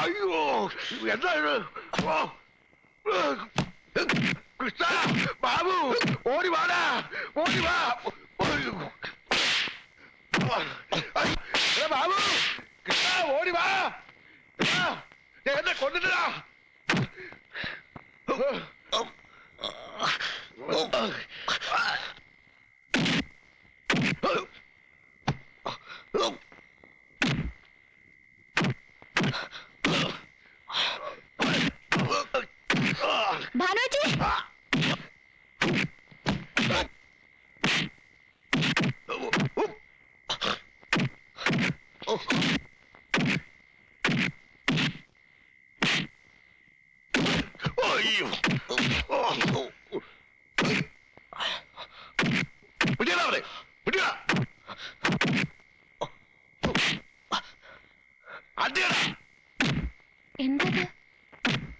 അയ്യോ എന്താ കൃഷ്ണ ബാബു ഓടി വാടാ ഓടി വാ ബാബു കൃഷ്ണ ഓടി വാ എന്നെ കൊണ്ടിട്ടാ ഭാനുജി എന്തത്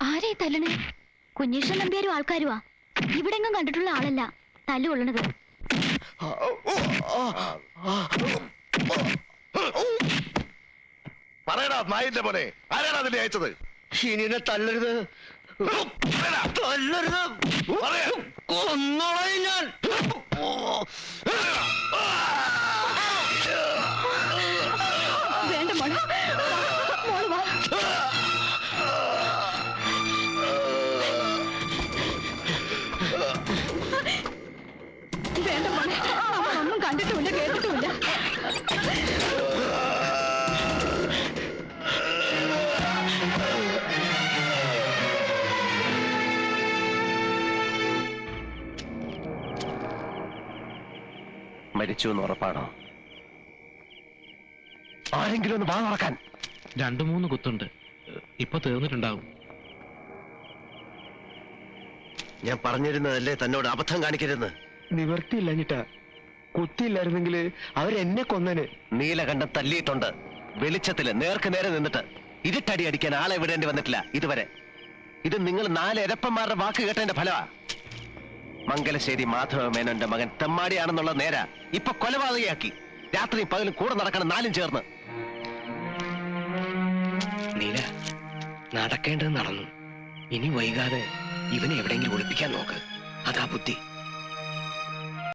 ആരെ തല്ലണേ കുഞ്ഞീശ്വരൻ നമ്പ്യാരും ആൾക്കാരുവാ ഇവിടെങ്ങും കണ്ടിട്ടുള്ള ആളല്ല തല്ലുകൊള്ളണത് പറയടാ നായിന്റെ പോലെ ആരാണ് അതിനെ അയച്ചത് ഇനിനെ തല്ലരുത് തല്ലരുത് കൊന്നോളാം ഞാൻ വേണ്ട മോളെ മോള് വാ വേണ്ട മോളെ അവളൊന്നും കണ്ടിട്ടുമില്ല കേട്ടിട്ടുമില്ല മരിച്ചു എന്ന് ഉറപ്പാണോ? ആരെങ്കിലും ഒന്ന് വാ തുറക്കാൻ. 2-3 കുത്തുണ്ട്, ഇപ്പൊ തീർന്നിട്ടുണ്ടാവും. ഞാൻ പറഞ്ഞിരുന്നതല്ലേ തന്നോട് അബദ്ധം കാണിക്കരുതെന്ന്. നിവർത്തിയില്ലഞ്ഞിട്ടാ. കുത്തിയില്ലായിരുന്നെങ്കിൽ അവരെന്നെ കൊന്നന്. നീലകണ്ഠം തല്ലിയിട്ടുണ്ട്. വെളിച്ചത്തില് നേർക്ക് നേരെ നിന്നിട്ട് ഇരുട്ടടി അടിക്കാൻ ആളെ വിടേണ്ടി വന്നിട്ടില്ല ഇതുവരെ. ഇത് നിങ്ങൾ 4 എരപ്പന്മാരുടെ വാക്ക് കേട്ടതിന്റെ ഫലമാ. മംഗലശ്ശേരി മാധവ മേനോന്റെ മകൻ തെമ്മാടിയാണെന്നുള്ള നേരാ ഇപ്പൊ കൊലപാതകയാക്കി. രാത്രിയും പകലും കൂടെ നടക്കണം 4 ചേർന്ന്. നീല, നടക്കേണ്ടത് നടന്നു. ഇനി വൈകാതെ ഇവനെ എവിടെയെങ്കിലും ഒളിപ്പിക്കാൻ നോക്ക്. അതാ ബുദ്ധി.